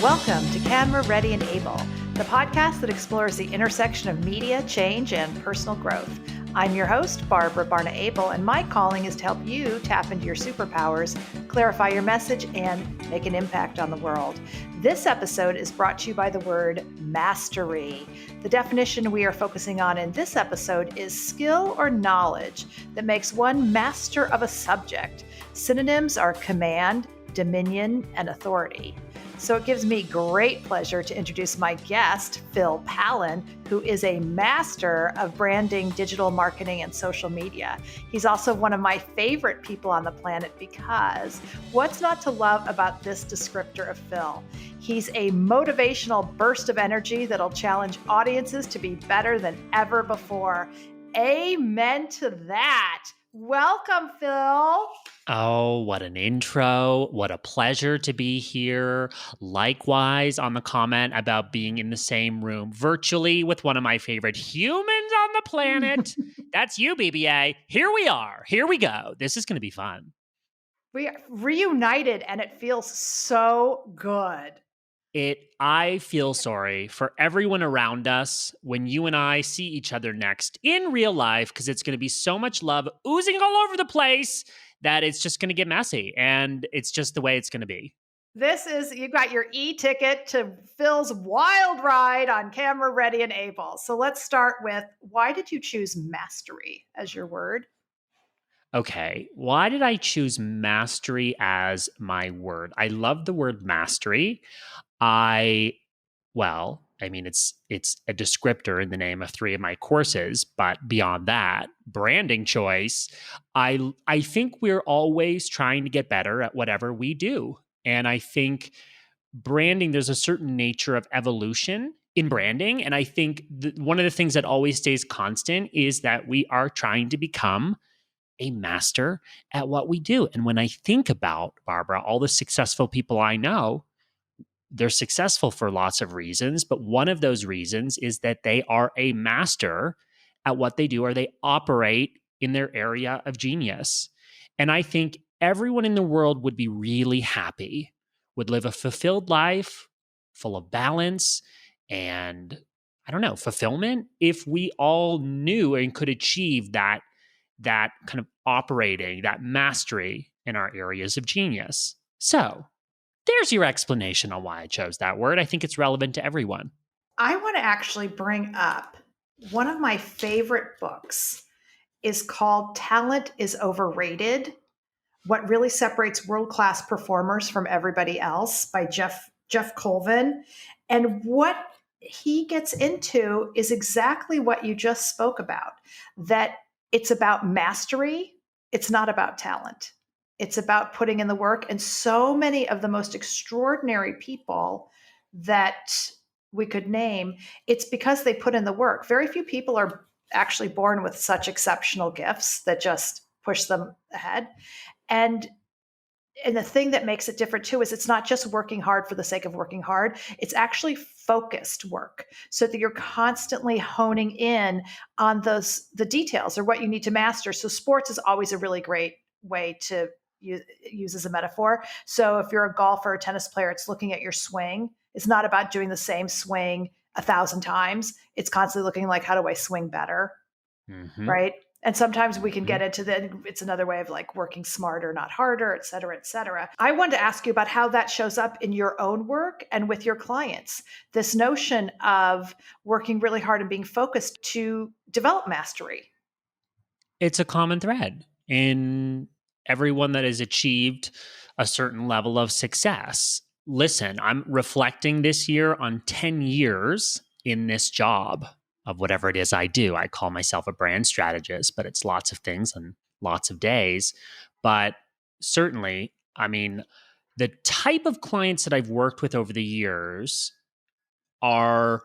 Welcome to Camera Ready Abel, the podcast that explores the intersection of media, change, and personal growth. I'm your host, Barna Abel, and my calling is to help you tap into your superpowers, clarify your message, and make an impact on the world. This episode is brought to you by the word mastery. The definition we are focusing on in this episode is skill or knowledge that makes one master of a subject. Synonyms are command, dominion, and authority. So it gives me great pleasure to introduce my guest, Phil Pallen, who is a master of branding, digital marketing, and social media. He's also one of my favorite people on the planet because what's not to love about this descriptor of Phil? He's a motivational burst of energy that'll challenge audiences to be better than ever before. Amen to that. Welcome, Phil. Oh, what an intro. What a pleasure to be here. Likewise, on the comment about being in the same room virtually with one of my favorite humans on the planet. That's you, BBA. Here we are. Here we go. This is going to be fun. We are reunited and it feels so good. I feel sorry for everyone around us when you and I see each other next in real life, because it's going to be so much love oozing all over the place that it's just going to get messy, and it's just the way it's going to be. You got your e-ticket to Phil's wild ride on Camera Ready Abel. So let's start with, why did you choose mastery as your word? Okay, why did I choose mastery as my word? I love the word mastery. It's a descriptor in the name of 3 of my courses, but beyond that, branding choice, I think we're always trying to get better at whatever we do. And I think branding, there's a certain nature of evolution in branding. And I think one of the things that always stays constant is that we are trying to become a master at what we do. And when I think about, Barbara, all the successful people I know, they're successful for lots of reasons, but one of those reasons is that they are a master at what they do, or they operate in their area of genius. And I think everyone in the world would be really happy, would live a fulfilled life, full of balance and, fulfillment, if we all knew and could achieve that kind of operating, that mastery in our areas of genius. So there's your explanation on why I chose that word. I think it's relevant to everyone. I want to actually bring up one of my favorite books is called Talent is Overrated: What Really Separates World-Class Performers from Everybody Else by Jeff Colvin. And what he gets into is exactly what you just spoke about, that it's about mastery. It's not about talent. It's about putting in the work. And so many of the most extraordinary people that we could name, it's because they put in the work. Very few people are actually born with such exceptional gifts that just push them ahead. And the thing that makes it different too is it's not just working hard for the sake of working hard. It's actually focused work, so that you're constantly honing in on the details or what you need to master. So sports is always a really great way to use as a metaphor. So if you're a golfer or tennis player, it's looking at your swing. It's not about doing the same swing 1,000 times. It's constantly looking like, how do I swing better? Mm-hmm. Right? And sometimes we can get into it's another way of like working smarter, not harder, et cetera, et cetera. I wanted to ask you about how that shows up in your own work and with your clients. This notion of working really hard and being focused to develop mastery. It's a common thread in everyone that has achieved a certain level of success. Listen, I'm reflecting this year on 10 years in this job of whatever it is I do. I call myself a brand strategist, but it's lots of things and lots of days. But certainly, the type of clients that I've worked with over the years are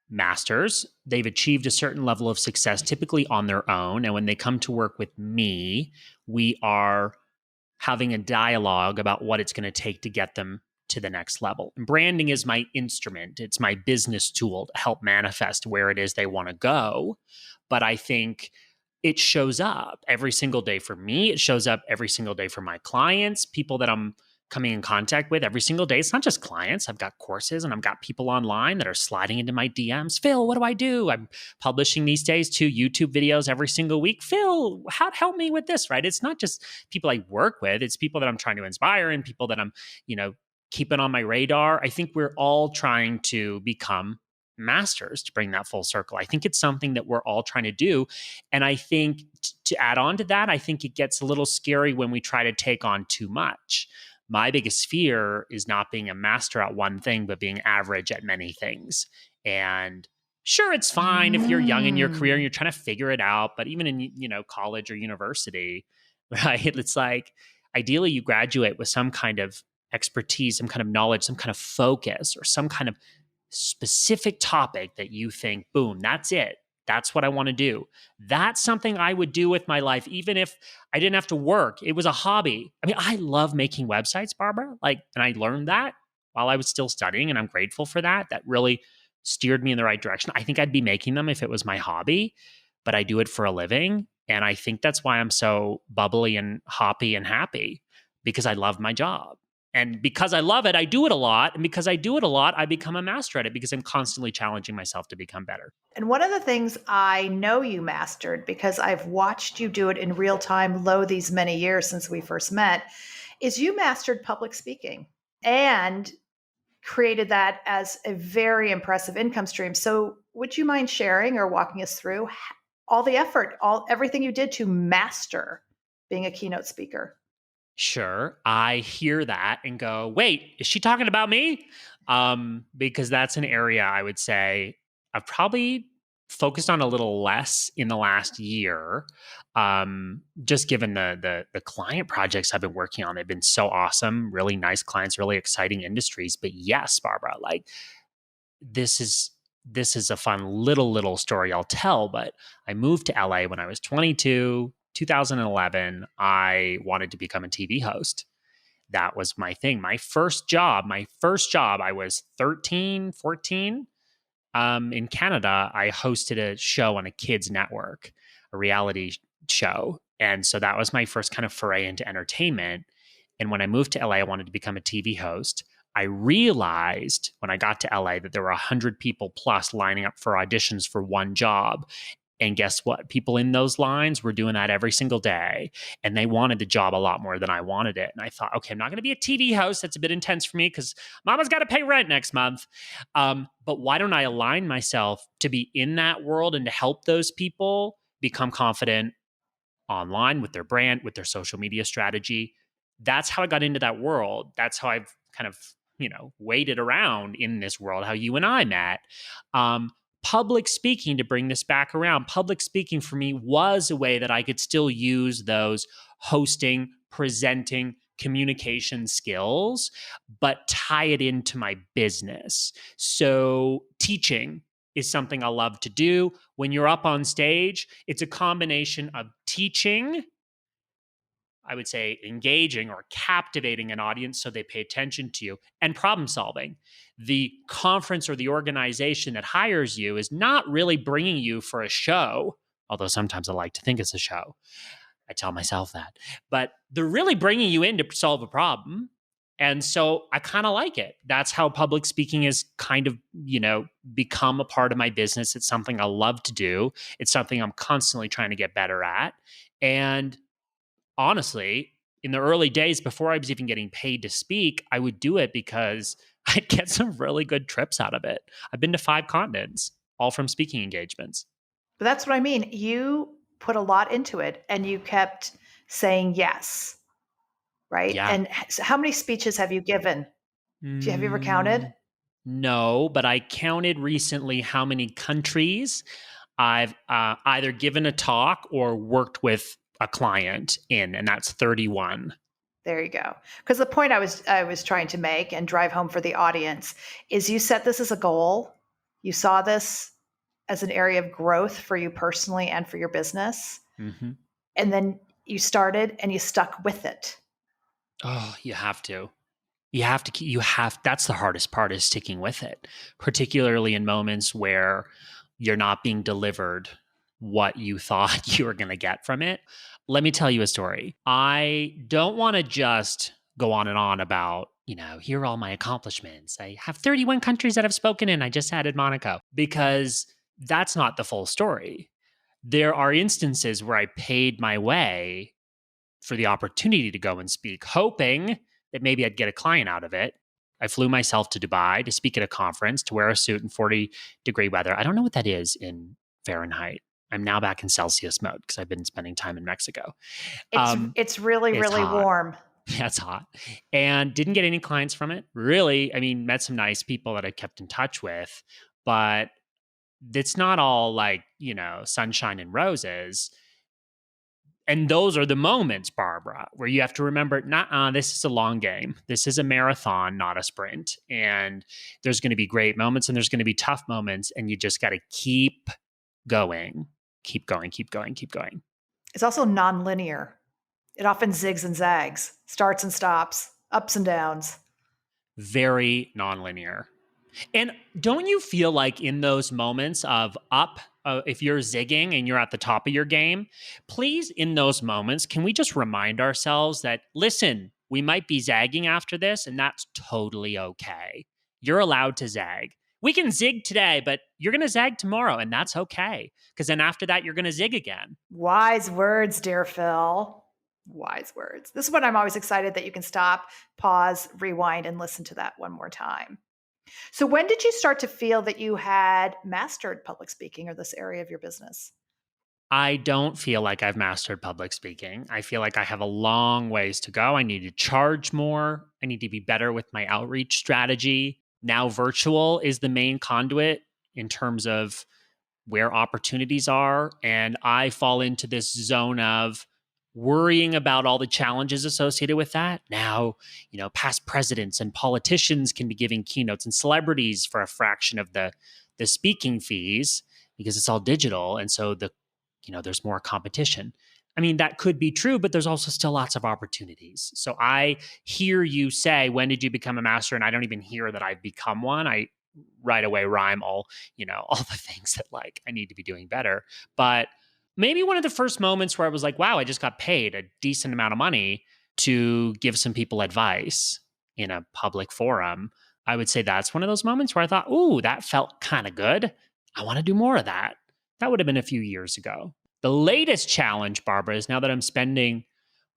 masters. They've achieved a certain level of success, typically on their own. And when they come to work with me, we are having a dialogue about what it's going to take to get them to the next level. And branding is my instrument. It's my business tool to help manifest where it is they want to go. But I think it shows up every single day for me. It shows up every single day for my clients, people that I'm coming in contact with every single day. It's not just clients. I've got courses and I've got people online that are sliding into my DMs. Phil, what do I do? I'm publishing these days 2 YouTube videos every single week. Phil, help me with this, right? It's not just people I work with. It's people that I'm trying to inspire and people that I'm, keeping on my radar. I think we're all trying to become masters, to bring that full circle. I think it's something that we're all trying to do. And I think to add on to that, I think it gets a little scary when we try to take on too much. My biggest fear is not being a master at one thing, but being average at many things. And sure, it's fine if you're young in your career and you're trying to figure it out. But even in, college or university, right? It's like, ideally you graduate with some kind of expertise, some kind of knowledge, some kind of focus, or some kind of specific topic that you think, boom, that's it. That's what I want to do. That's something I would do with my life, even if I didn't have to work. It was a hobby. I mean, I love making websites, Barbara. And I learned that while I was still studying, and I'm grateful for that. That really steered me in the right direction. I think I'd be making them if it was my hobby, but I do it for a living. And I think that's why I'm so bubbly and hoppy and happy, because I love my job. And because I love it, I do it a lot. And because I do it a lot, I become a master at it because I'm constantly challenging myself to become better. And one of the things I know you mastered, because I've watched you do it in real time, these many years since we first met, is you mastered public speaking and created that as a very impressive income stream. So would you mind sharing or walking us through all the effort, everything you did to master being a keynote speaker? Sure. I hear that and go, wait, is she talking about me? Because that's an area I would say I've probably focused on a little less in the last year. Just given the client projects I've been working on, they've been so awesome, really nice clients, really exciting industries. But yes, Barbara, like this is a fun little story I'll tell. But I moved to LA when I was 22. 2011, I wanted to become a TV host. That was my thing. My first job, I was 13, 14. In Canada, I hosted a show on a kids network, a reality show. And so that was my first kind of foray into entertainment. And when I moved to LA, I wanted to become a TV host. I realized when I got to LA that there were 100 people plus lining up for auditions for one job. And guess what? People in those lines were doing that every single day. And they wanted the job a lot more than I wanted it. And I thought, okay, I'm not going to be a TV host. That's a bit intense for me because mama's got to pay rent next month. But why don't I align myself to be in that world and to help those people become confident online with their brand, with their social media strategy? That's how I got into that world. That's how I've kind of, waded around in this world, how you and I met. Public speaking, to bring this back around, public speaking for me was a way that I could still use those hosting, presenting, communication skills, but tie it into my business. So teaching is something I love to do. When you're up on stage, it's a combination of teaching, I would say engaging or captivating an audience so they pay attention to you, and problem solving. The conference or the organization that hires you is not really bringing you for a show, although sometimes I like to think it's a show. I tell myself that. But they're really bringing you in to solve a problem. And so I kind of like it. That's how public speaking is kind of, become a part of my business. It's something I love to do. It's something I'm constantly trying to get better at. And honestly, in the early days before I was even getting paid to speak, I would do it because I'd get some really good trips out of it. I've been to 5 continents, all from speaking engagements. But that's what I mean. You put a lot into it and you kept saying yes, right? Yeah. And so how many speeches have you given? Have you ever counted? No, but I counted recently how many countries I've either given a talk or worked with a client in, and that's 31. There you go. Because the point I was trying to make and drive home for the audience is you set this as a goal. You saw this as an area of growth for you personally and for your business. Mm-hmm. And then you started and you stuck with it. Oh, you have to. That's the hardest part, is sticking with it, particularly in moments where you're not being delivered what you thought you were going to get from it. Let me tell you a story. I don't want to just go on and on about, here are all my accomplishments. I have 31 countries that I've spoken in. I just added Monaco, because that's not the full story. There are instances where I paid my way for the opportunity to go and speak, hoping that maybe I'd get a client out of it. I flew myself to Dubai to speak at a conference, to wear a suit in 40-degree weather. I don't know what that is in Fahrenheit. I'm now back in Celsius mode because I've been spending time in Mexico. It's really, It's really hot. warm. That's hot. And didn't get any clients from it. Really, met some nice people that I kept in touch with, but it's not all like, sunshine and roses. And those are the moments, Barbara, where you have to remember, this is a long game. This is a marathon, not a sprint. And there's going to be great moments and there's going to be tough moments. And you just got to keep going, keep going, keep going, keep going. It's also nonlinear. It often zigs and zags, starts and stops, ups and downs. Very nonlinear. And don't you feel like in those moments of up, if you're zigging and you're at the top of your game, please, in those moments, can we just remind ourselves that, listen, we might be zagging after this, and that's totally okay. You're allowed to zag. We can zig today, but you're going to zag tomorrow, and that's okay. Because then after that, you're going to zig again. Wise words, dear Phil. Wise words. This is when I'm always excited that you can stop, pause, rewind, and listen to that one more time. So when did you start to feel that you had mastered public speaking or this area of your business? I don't feel like I've mastered public speaking. I feel like I have a long ways to go. I need to charge more. I need to be better with my outreach strategy. Now, virtual is the main conduit in terms of where opportunities are. And I fall into this zone of worrying about all the challenges associated with that. Now, past presidents and politicians can be giving keynotes, and celebrities for a fraction of the speaking fees because it's all digital. And so there's more competition. That could be true, but there's also still lots of opportunities. So I hear you say, when did you become a master? And I don't even hear that I've become one. I right away rhyme all the things that like I need to be doing better. But maybe one of the first moments where I was like, wow, I just got paid a decent amount of money to give some people advice in a public forum. I would say that's one of those moments where I thought, ooh, that felt kind of good. I want to do more of that. That would have been a few years ago. The latest challenge, Barbara, is now that I'm spending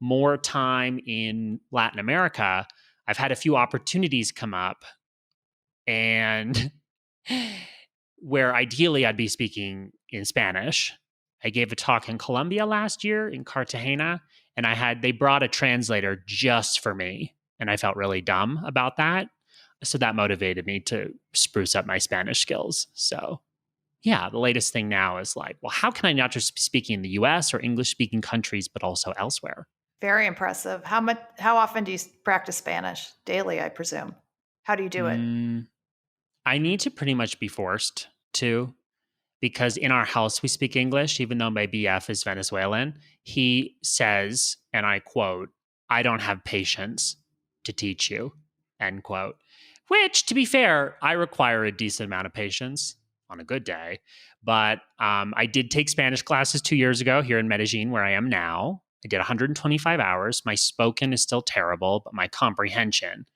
more time in Latin America, I've had a few opportunities come up, and where ideally I'd be speaking in Spanish. I gave a talk in Colombia last year in Cartagena, and they brought a translator just for me. And I felt really dumb about that. So that motivated me to spruce up my Spanish skills. So yeah, the latest thing now is like, well, how can I not just be speaking in the US or English speaking countries, but also elsewhere? Very impressive. How often do you practice Spanish? Daily, I presume. How do you do it? I need to pretty much be forced to, because in our house we speak English, even though my BF is Venezuelan. He says, and I quote, "I don't have patience to teach you," end quote. Which, to be fair, I require a decent amount of patience on a good day. But I did take Spanish classes 2 years ago here in Medellin, where I am now. I did 125 hours. My spoken is still terrible, but my comprehension,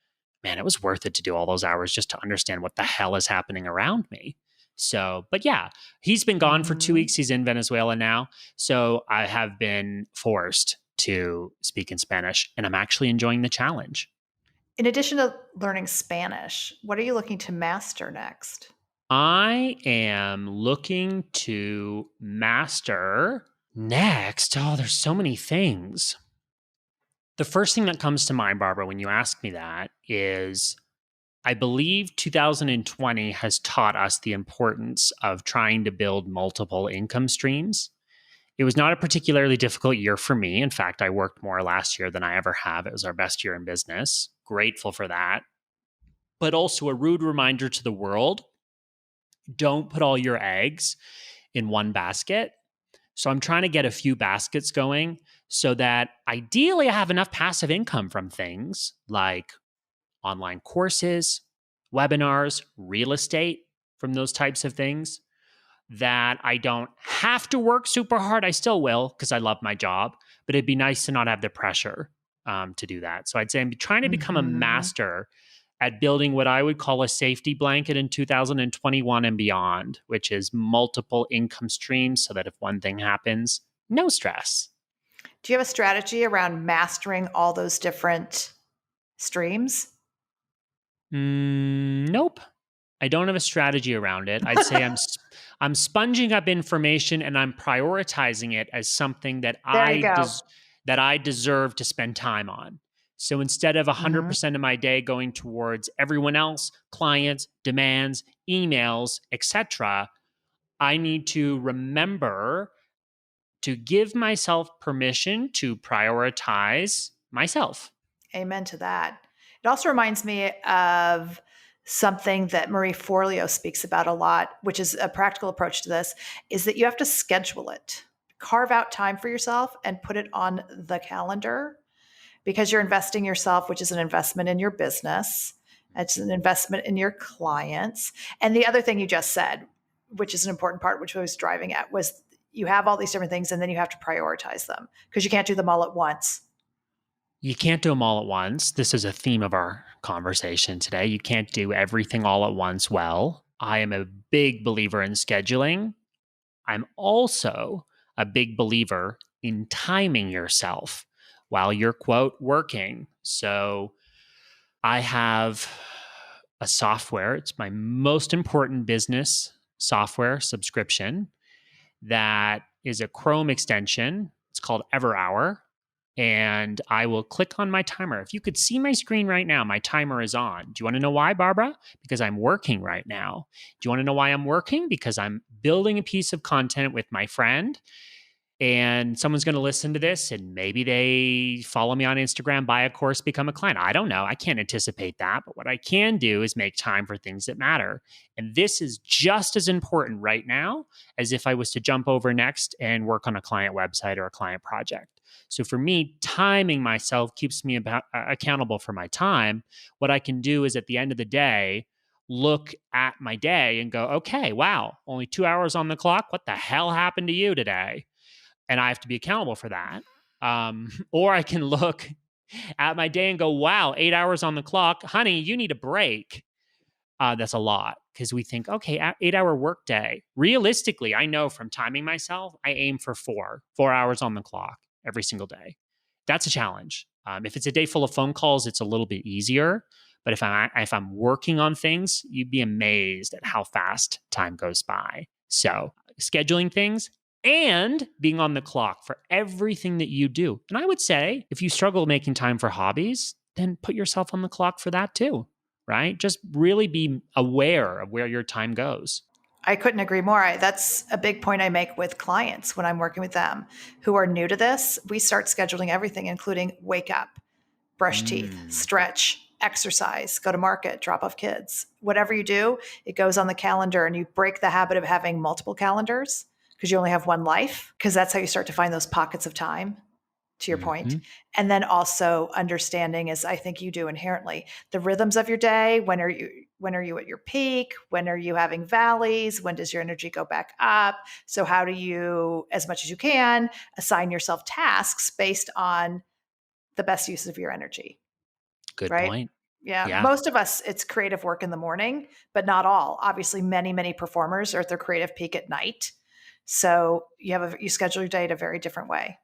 man, it was worth it to do all those hours just to understand what the hell is happening around me. So, but yeah, he's been gone for 2 weeks. He's in Venezuela now. So I have been forced to speak in Spanish, and I'm actually enjoying the challenge. In addition to learning Spanish, what are you looking to master next? I am looking to master next. Oh, there's so many things. The first thing that comes to mind, Barbara, when you ask me that is, I believe 2020 has taught us the importance of trying to build multiple income streams. It was not a particularly difficult year for me. In fact, I worked more last year than I ever have. It was our best year in business. Grateful for that. But also a rude reminder to the world, don't put all your eggs in one basket. So I'm trying to get a few baskets going so that ideally I have enough passive income from things like online courses, webinars, real estate, from those types of things, that I don't have to work super hard. I still will because I love my job, but it'd be nice to not have the pressure to do that. So I'd say I'm trying to become a Mm-hmm. master at building what I would call a safety blanket in 2021 and beyond, which is multiple income streams so that if one thing happens, no stress. Do you have a strategy around mastering all those different streams? Nope. I don't have a strategy around it. I'd say I'm sponging up information and I'm prioritizing it as something that There you go. that I deserve to spend time on. So instead of Mm-hmm. 100% of my day going towards everyone else, clients, demands, emails, etc., I need to remember to give myself permission to prioritize myself. Amen to that. It also reminds me of something that Marie Forleo speaks about a lot, which is a practical approach to this, is that you have to schedule it. Carve out time for yourself and put it on the calendar because you're investing yourself, which is an investment in your business. It's an investment in your clients. And the other thing you just said, which is an important part, which I was driving at, was you have all these different things and then you have to prioritize them because you can't do them all at once. You can't do them all at once. This is a theme of our conversation today. You can't do everything all at once well. I am a big believer in scheduling. I'm also a big believer in timing yourself while you're, quote, working. So I have a software, it's my most important business software subscription that is a Chrome extension. It's called Everhour. And I will click on my timer. If you could see my screen right now, my timer is on. Do you want to know why, Barbara? Because I'm working right now. Do you want to know why I'm working? Because I'm building a piece of content with my friend and someone's going to listen to this and maybe they follow me on Instagram, buy a course, become a client. I don't know. I can't anticipate that. But what I can do is make time for things that matter. And this is just as important right now as if I was to jump over next and work on a client website or a client project. So for me, timing myself keeps me accountable for my time. What I can do is at the end of the day, look at my day and go, okay, wow, only 2 hours on the clock. What the hell happened to you today? And I have to be accountable for that. Or I can look at my day and go, wow, 8 hours on the clock. Honey, you need a break. That's a lot because we think, okay, 8 hour workday. Realistically, I know from timing myself, I aim for 4 hours on the clock every single day. That's a challenge. If it's a day full of phone calls, it's a little bit easier. But if I'm working on things, you'd be amazed at how fast time goes by. So scheduling things and being on the clock for everything that you do. And I would say if you struggle making time for hobbies, then put yourself on the clock for that too, right? Just really be aware of where your time goes. I couldn't agree more. That's a big point I make with clients when I'm working with them who are new to this. We start scheduling everything, including wake up, brush teeth, Mm, stretch, exercise, go to market, drop off kids. Whatever you do, it goes on the calendar and you break the habit of having multiple calendars because you only have one life, because that's how you start to find those pockets of time, to your point. mm-hmm. And then also understanding, as I think you do inherently, the rhythms of your day. When are you at your peak? When are you having valleys? When does your energy go back up? So how do you, as much as you can, assign yourself tasks based on the best use of your energy, Good right? point. Yeah, Yeah. most of us, it's creative work in the morning, but not all. Obviously, many performers are at their creative peak at night. So you schedule your day in a very different way.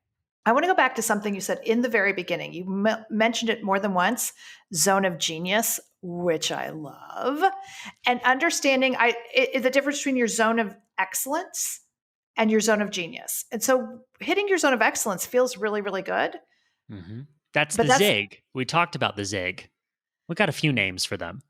I want to go back to something you said in the very beginning. You mentioned it more than once, zone of genius, which I love, and understanding the difference between your zone of excellence and your zone of genius. And so hitting your zone of excellence feels really, really good. Mm-hmm. That's But the that's zig. We talked about the zig. We got a few names for them.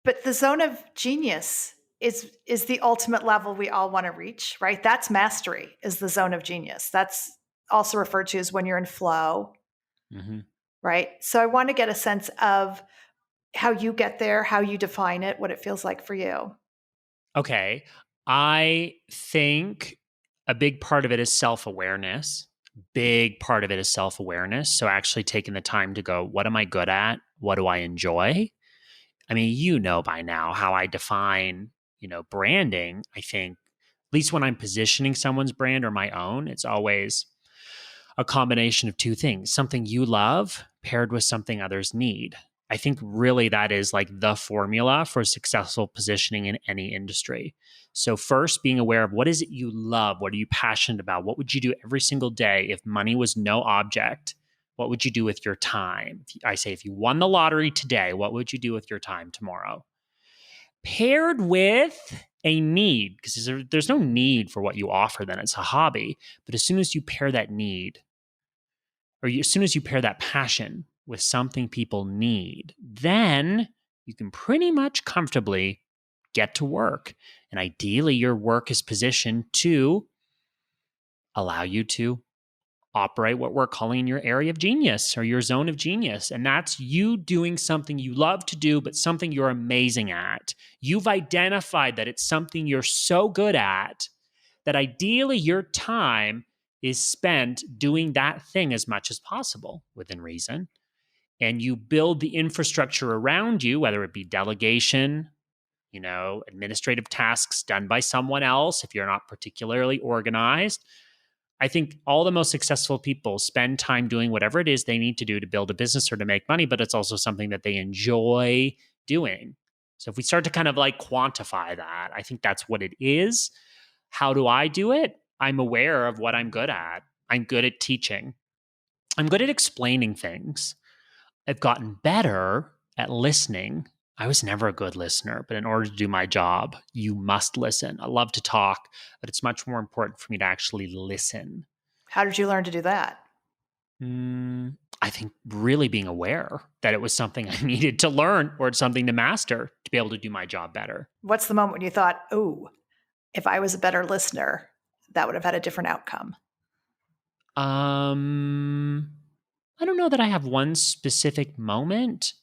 but the zone of genius is the ultimate level we all want to reach, right? That's mastery, is the zone of genius. That's also referred to as when you're in flow, Mm-hmm. right? So I want to get a sense of how you get there, how you define it, what it feels like for you. Okay. I think a big part of it is self awareness. Big part of it is self awareness. So actually taking the time to go, what am I good at? What do I enjoy? I mean, you know by now how I define, branding. I think, at least when I'm positioning someone's brand or my own, it's always, a combination of two things, something you love paired with something others need. I think really that is like the formula for successful positioning in any industry. So first, being aware of what is it you love? What are you passionate about? What would you do every single day if money was no object? What would you do with your time? I say, if you won the lottery today, what would you do with your time tomorrow? Paired with a need, because there's no need for what you offer, then it's a hobby. But as soon as you pair that need, as soon as you pair that passion with something people need, then you can pretty much comfortably get to work. And ideally, your work is positioned to allow you to operate what we're calling your area of genius or your zone of genius. And that's you doing something you love to do, but something you're amazing at. You've identified that it's something you're so good at that ideally your time is spent doing that thing as much as possible within reason. And you build the infrastructure around you, whether it be delegation, administrative tasks done by someone else if you're not particularly organized. I think all the most successful people spend time doing whatever it is they need to do to build a business or to make money, but it's also something that they enjoy doing. So if we start to kind of like quantify that, I think that's what it is. How do I do it? I'm aware of what I'm good at. I'm good at teaching. I'm good at explaining things. I've gotten better at listening. I was never a good listener, but in order to do my job, you must listen. I love to talk, but it's much more important for me to actually listen. How did you learn to do that? I think really being aware that it was something I needed to learn or it's something to master to be able to do my job better. What's the moment when you thought, oh, if I was a better listener, that would have had a different outcome? I don't know that I have one specific moment,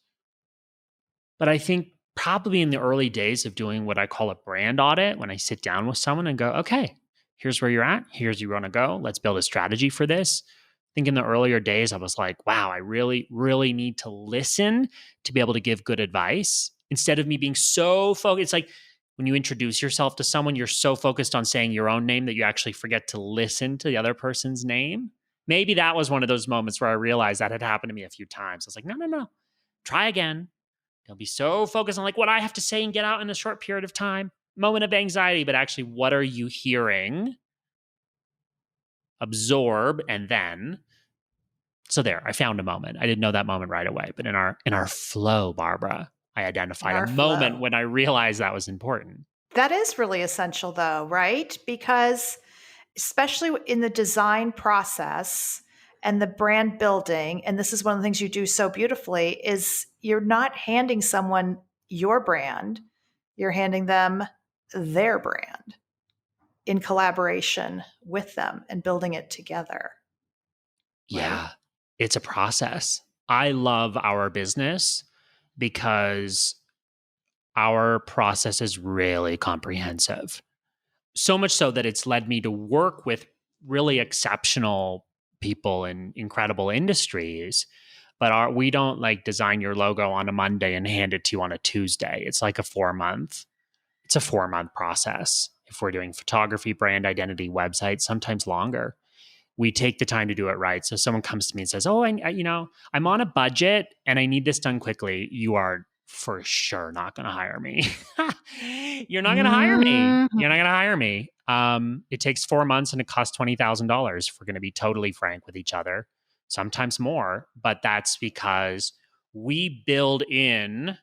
but I think probably in the early days of doing what I call a brand audit, when I sit down with someone and go, okay, here's where you're at. Here's where you want to go. Let's build a strategy for this. I think in the earlier days, I was like, wow, I really, really need to listen to be able to give good advice instead of me being so focused. It's like when you introduce yourself to someone, you're so focused on saying your own name that you actually forget to listen to the other person's name. Maybe that was one of those moments where I realized that had happened to me a few times. I was like, no, try again. They'll be so focused on like what I have to say and get out in a short period of time. Moment of anxiety, but actually, what are you hearing? Absorb, and then. So there, I found a moment. I didn't know that moment right away, but in our flow, Barbara, I identified a moment when I realized that was important. That is really essential, though, right? Because especially in the design process and the brand building, and this is one of the things you do so beautifully, is you're not handing someone your brand, you're handing them their brand in collaboration with them and building it together. Yeah, right? It's a process. I love our business because our process is really comprehensive. So much so that it's led me to work with really exceptional people in incredible industries. But we don't like design your logo on a Monday and hand it to you on a Tuesday. It's like it's a 4-month process. If we're doing photography, brand identity, website, sometimes longer. We take the time to do it right. So someone comes to me and says, "Oh, I'm on a budget and I need this done quickly." You are for sure not going to hire me. You're not going to hire me. You're not going to hire me. It takes 4 months and it costs $20,000. If we're going to be totally frank with each other, sometimes more. But that's because we build in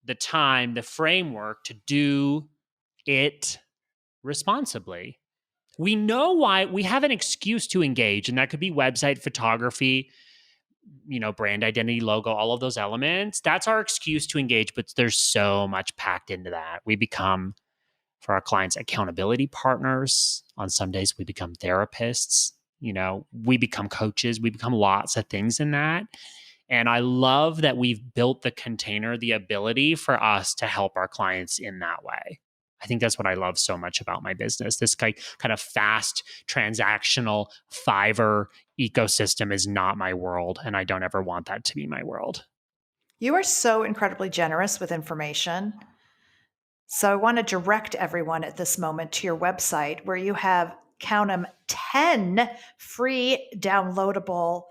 the time, the framework to do it responsibly. We know why. We have an excuse to engage, and that could be website photography, brand identity, logo, all of those elements. That's our excuse to engage, but there's so much packed into that. We become, for our clients, accountability partners. On some days, we become therapists. We become coaches. We become lots of things in that. And I love that we've built the container, the ability for us to help our clients in that way. I think that's what I love so much about my business. This kind of fast, transactional Fiverr ecosystem is not my world, and I don't ever want that to be my world. You are so incredibly generous with information. So I want to direct everyone at this moment to your website where you have count them, 10 free downloadable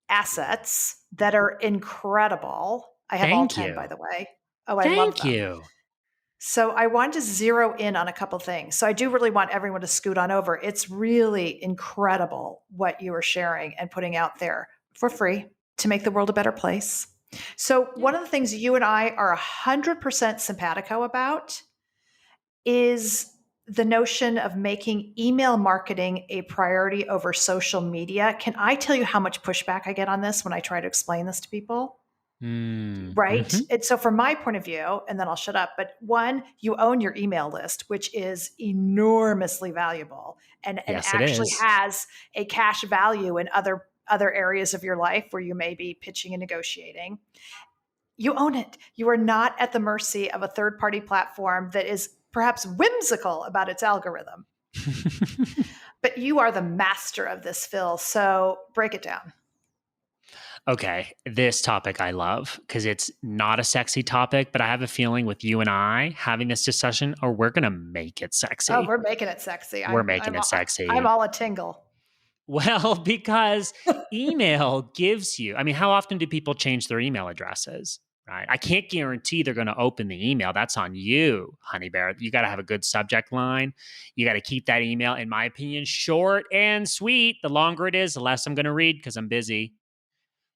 assets that are incredible. I have all Thank 10, by you. the way. Oh, I love Thank them. you. So I want to zero in on a couple things. So I do really want everyone to scoot on over. It's really incredible what you are sharing and putting out there for free to make the world a better place. So one of the things you and I are 100% simpatico about is the notion of making email marketing a priority over social media. Can I tell you how much pushback I get on this when I try to explain this to people? Right. Mm-hmm. And so, from my point of view, and then I'll shut up, but one, you own your email list, which is enormously valuable and Yes, it actually is. has a cash value in other areas of your life where you may be pitching and negotiating. You own it. You are not at the mercy of a third party platform that is perhaps whimsical about its algorithm. But you are the master of this, Phil. So break it down. Okay, this topic I love because it's not a sexy topic, but I have a feeling with you and I having this discussion, or we're going to make it Oh, sexy. we're making it sexy. We're I'm making I'm it I'm sexy. all a tingle. Well, because email gives you, I mean, how often do people change their email addresses? Right. I can't guarantee they're going to open the email. That's on you, honey bear. You got to have a good subject line. You got to keep that email, in my opinion, short and sweet. The longer it is, the less I'm going to read because I'm busy.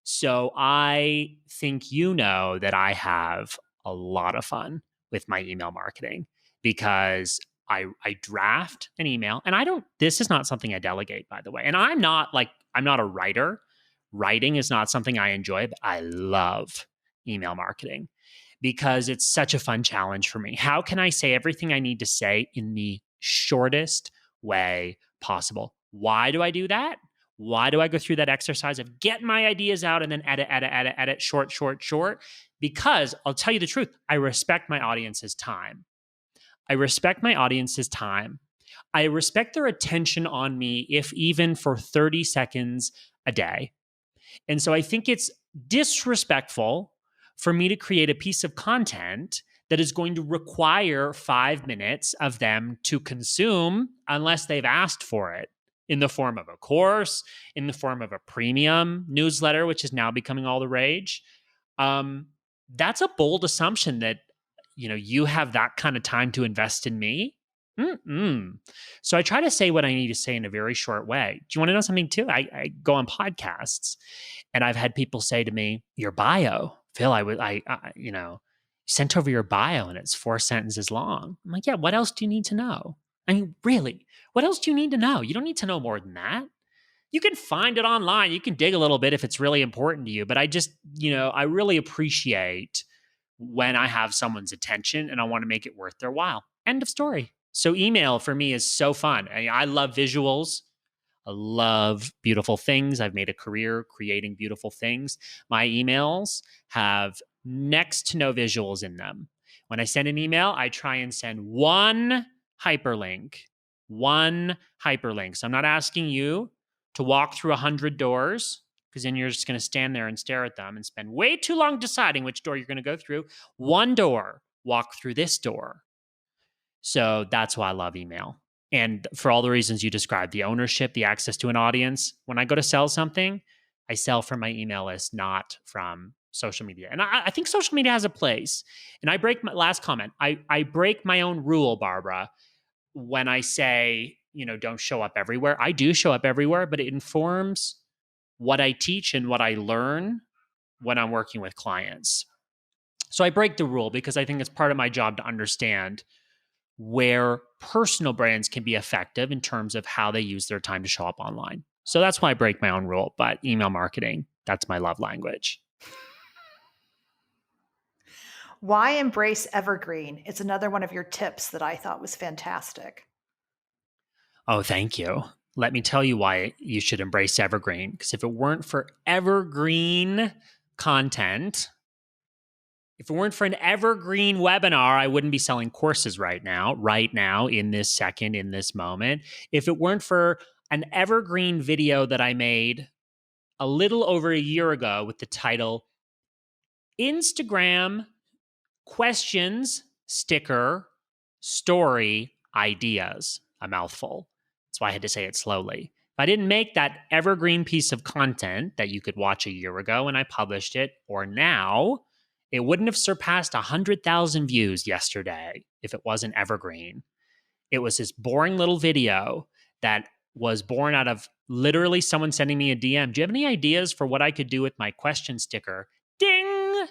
So I think you know that I have a lot of fun with my email marketing because I draft an email and I don't, this is not something I delegate, by the way. And I'm not a writer. Writing is not something I enjoy, but I love email marketing because it's such a fun challenge for me. How can I say everything I need to say in the shortest way possible? Why do I do that? Why do I go through that exercise of getting my ideas out and then edit, short, short, short? Because I'll tell you the truth, I respect my audience's time. I respect my audience's time. I respect their attention on me, if even for 30 seconds a day. And so I think it's disrespectful for me to create a piece of content that is going to require 5 minutes of them to consume unless they've asked for it in the form of a course, in the form of a premium newsletter, which is now becoming all the rage. Um, that's a bold assumption that you have that kind of time to invest in me. Mm-mm. So I try to say what I need to say in a very short way. Do you want to know something too? I go on podcasts and I've had people say to me, "Your bio, Phil, sent over your bio and it's 4 sentences long." I'm like, "Yeah, what else do you need to know?" I mean, really, what else do you need to know? You don't need to know more than that. You can find it online. You can dig a little bit if it's really important to you. But I just, I really appreciate when I have someone's attention and I want to make it worth their while. End of story. So email for me is so fun. I love visuals. I love beautiful things. I've made a career creating beautiful things. My emails have next to no visuals in them. When I send an email, I try and send one hyperlink. One hyperlink. So I'm not asking you to walk through 100 doors because then you're just going to stand there and stare at them and spend way too long deciding which door you're going to go through. One door, walk through this door. So that's why I love email. And for all the reasons you described, the ownership, the access to an audience. When I go to sell something, I sell from my email list, not from social media. And I think social media has a place. And I break my last comment. I break my own rule, Barbara, when I say, don't show up everywhere. I do show up everywhere, but it informs what I teach and what I learn when I'm working with clients. So I break the rule because I think it's part of my job to understand where personal brands can be effective in terms of how they use their time to show up online. So that's why I break my own rule. But email marketing, that's my love language. Why embrace Evergreen? It's another one of your tips that I thought was fantastic. Oh, thank you. Let me tell you why you should embrace Evergreen. Because if it weren't for Evergreen content, if it weren't for an Evergreen webinar, I wouldn't be selling courses right now, in this second, in this moment. If it weren't for an Evergreen video that I made a little over a year ago with the title Instagram Questions Sticker Story Ideas, a mouthful. That's why I had to say it slowly. If I didn't make that evergreen piece of content that you could watch a year ago and I published it, or now, it wouldn't have surpassed 100,000 views yesterday if it wasn't evergreen. It was this boring little video that was born out of literally someone sending me a DM. Do you have any ideas for what I could do with my question sticker? Ding!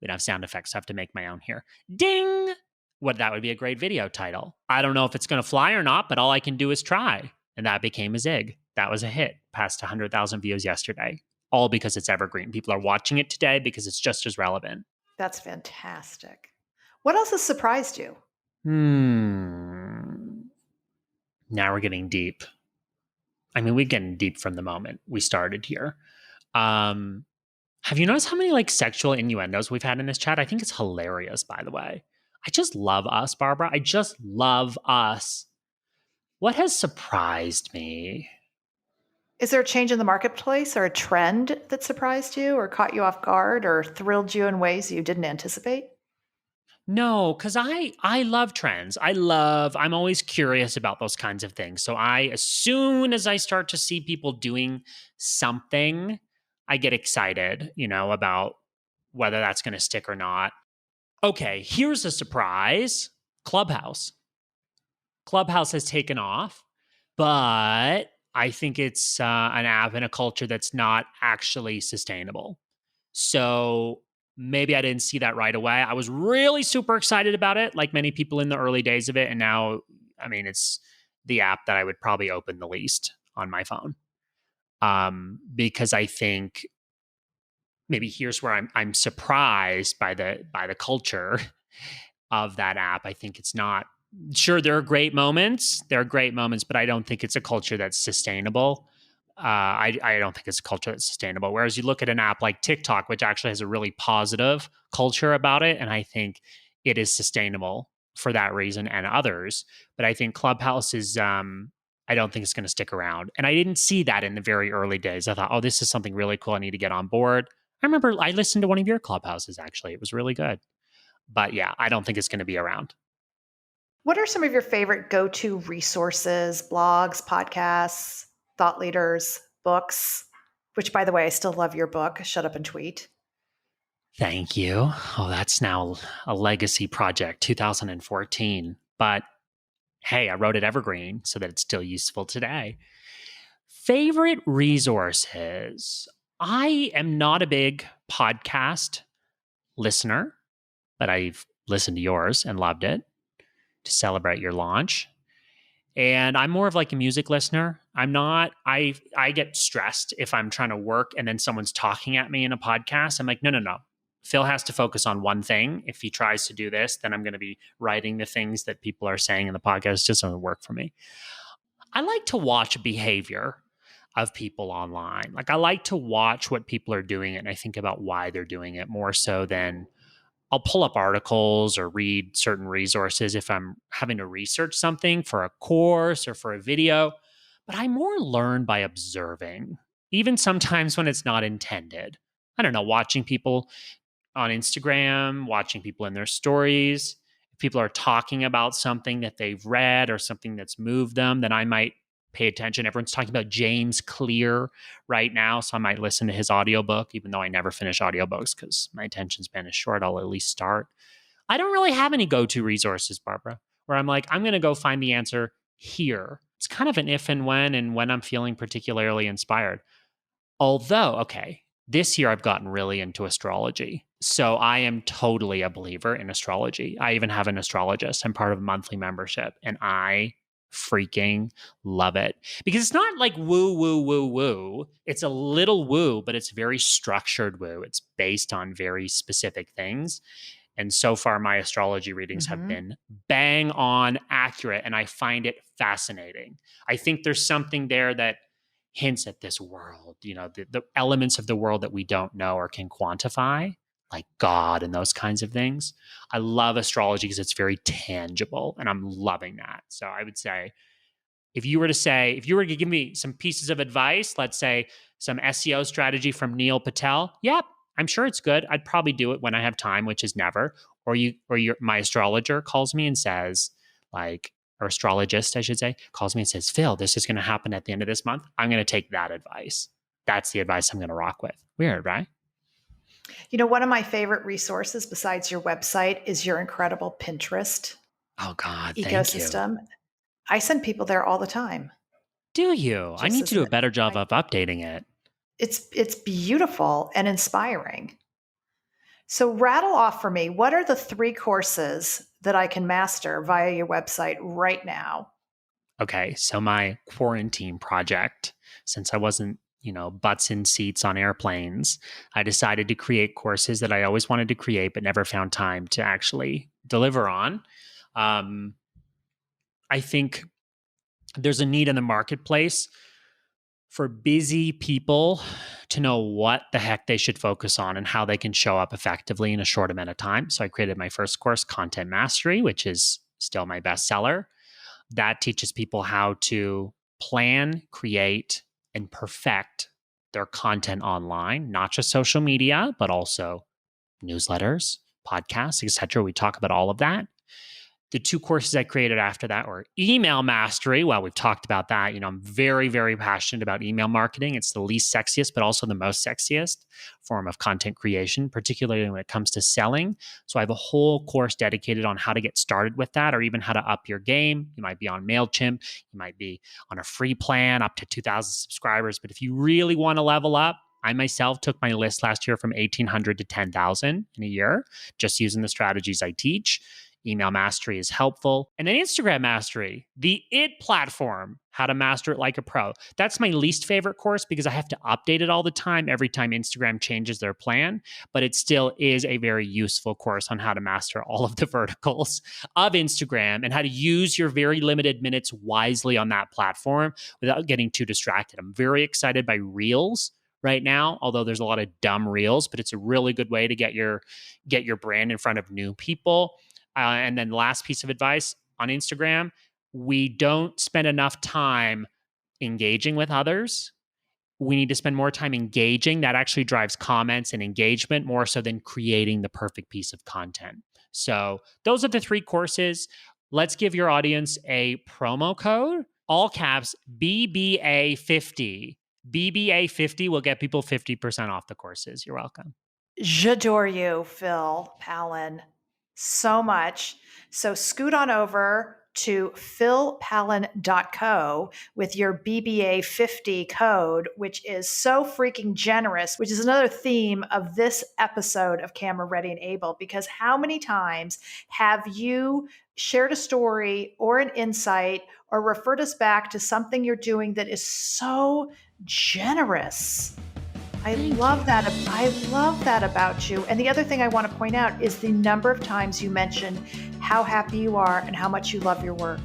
We don't have sound effects, so I have to make my own here. Ding! What that would be a great video title. I don't know if it's going to fly or not, but all I can do is try. And that became a zig. That was a hit. Passed 100,000 views yesterday. All because it's evergreen. People are watching it today because it's just as relevant. That's fantastic. What else has surprised you? Now we're getting deep. I mean, we're getting deep from the moment we started here. Have you noticed how many like sexual innuendos we've had in this chat? I think it's hilarious, by the way. I just love us, Barbara. I just love us. What has surprised me? Is there a change in the marketplace or a trend that surprised you or caught you off guard or thrilled you in ways you didn't anticipate? No, because I love trends. I'm always curious about those kinds of things. So as soon as I start to see people doing something, I get excited, about whether that's going to stick or not. Okay, here's a surprise. Clubhouse. Clubhouse has taken off, but I think it's an app and a culture that's not actually sustainable. So maybe I didn't see that right away. I was really super excited about it, like many people in the early days of it. And now, I mean, it's the app that I would probably open the least on my phone. Because I think maybe here's where I'm surprised by the culture of that app. I think it's not, sure, there are great moments, but I don't think it's a culture that's sustainable. I don't think it's a culture that's sustainable. Whereas you look at an app like TikTok, which actually has a really positive culture about it, and I think it is sustainable for that reason and others. But I think Clubhouse is, I don't think it's going to stick around. And I didn't see that in the very early days. I thought, oh, this is something really cool. I need to get on board. I remember I listened to one of your Clubhouses, actually. It was really good. But yeah, I don't think it's going to be around. What are some of your favorite go-to resources, blogs, podcasts, thought leaders, books? Which, by the way, I still love your book, Shut Up and Tweet. Thank you. Oh, that's now a legacy project, 2014. But hey, I wrote it evergreen so that it's still useful today. Favorite resources. I am not a big podcast listener, but I've listened to yours and loved it to celebrate your launch. And I'm more of like a music listener. I get stressed if I'm trying to work and then someone's talking at me in a podcast. I'm like, no. Phil has to focus on one thing. If he tries to do this, then I'm going to be writing the things that people are saying in the podcast. It just doesn't work for me. I like to watch behavior of people online. Like I like to watch what people are doing and I think about why they're doing it more so than I'll pull up articles or read certain resources if I'm having to research something for a course or for a video. But I more learn by observing, even sometimes when it's not intended. I don't know, watching people on Instagram, watching people in their stories. If people are talking about something that they've read or something that's moved them, then I might pay attention. Everyone's talking about James Clear right now, so I might listen to his audiobook, even though I never finish audiobooks because my attention span is short. I'll at least start. I don't really have any go-to resources, Barbara, where I'm like, I'm going to go find the answer here. It's kind of an if and when I'm feeling particularly inspired. Although, okay, this year I've gotten really into astrology. So I am totally a believer in astrology. I even have an astrologist. I'm part of a monthly membership and I freaking love it because it's not like woo, woo, woo, woo. It's a little woo, but it's very structured woo. It's based on very specific things. And so far, my astrology readings have been bang on accurate, and I find it fascinating. I think there's something there that hints at this world, the elements of the world that we don't know or can quantify, like God and those kinds of things. I love astrology because it's very tangible, and I'm loving that. So I would say, if you were to give me some pieces of advice, let's say some SEO strategy from Neil Patel, yep, I'm sure it's good. I'd probably do it when I have time, which is never. Or my astrologer calls me and says, like, or astrologist, I should say, calls me and says, Phil, this is going to happen at the end of this month. I'm going to take that advice. That's the advice I'm going to rock with. Weird, right? One of my favorite resources besides your website is your incredible Pinterest Oh, God, thank you. ecosystem. I send people there all the time. Do you? I Just need as to do an, a better job I, of updating it. it's beautiful and inspiring. So rattle off for me, what are the 3 courses that I can master via your website right now? Okay, so my quarantine project, since I wasn't, butts in seats on airplanes, I decided to create courses that I always wanted to create but never found time to actually deliver on. Um, I think there's a need in the marketplace for busy people to know what the heck they should focus on and how they can show up effectively in a short amount of time. So I created my first course, Content Mastery, which is still my bestseller. That teaches people how to plan, create, and perfect their content online, not just social media, but also newsletters, podcasts, etc. We talk about all of that. The 2 courses I created after that were email mastery. Well, we've talked about that. I'm very, very passionate about email marketing. It's the least sexiest, but also the most sexiest form of content creation, particularly when it comes to selling. So I have a whole course dedicated on how to get started with that, or even how to up your game. You might be on MailChimp. You might be on a free plan up to 2,000 subscribers. But if you really want to level up, I myself took my list last year from 1,800 to 10,000 in a year, just using the strategies I teach. Email mastery is helpful. And then Instagram mastery, the IT platform, how to master it like a pro. That's my least favorite course because I have to update it all the time every time Instagram changes their plan. But it still is a very useful course on how to master all of the verticals of Instagram and how to use your very limited minutes wisely on that platform without getting too distracted. I'm very excited by Reels right now, although there's a lot of dumb Reels, but it's a really good way to get your brand in front of new people. And then the last piece of advice on Instagram, we don't spend enough time engaging with others. We need to spend more time engaging. That actually drives comments and engagement more so than creating the perfect piece of content. So those are the 3 courses. Let's give your audience a promo code, all caps, BBA50. BBA50 will get people 50% off the courses. You're welcome. J'adore you, Phil Pallen, so much. So scoot on over to philpallen.co with your BBA 50 code, which is so freaking generous, which is another theme of this episode of Camera Ready and Abel, because how many times have you shared a story or an insight or referred us back to something you're doing that is so generous? I love that about you. And the other thing I want to point out is the number of times you mentioned how happy you are and how much you love your work.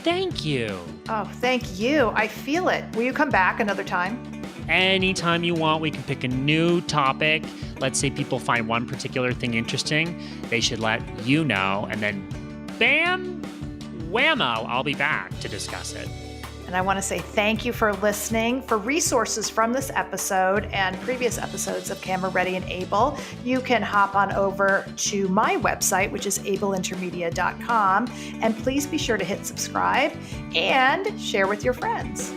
Thank you. Oh, thank you. I feel it. Will you come back another time? Anytime you want, we can pick a new topic. Let's say people find one particular thing interesting. They should let you know. And then bam, whammo, I'll be back to discuss it. And I want to say thank you for listening. For resources from this episode and previous episodes of Camera Ready and Abel, you can hop on over to my website, which is abelintermedia.com. And please be sure to hit subscribe and share with your friends.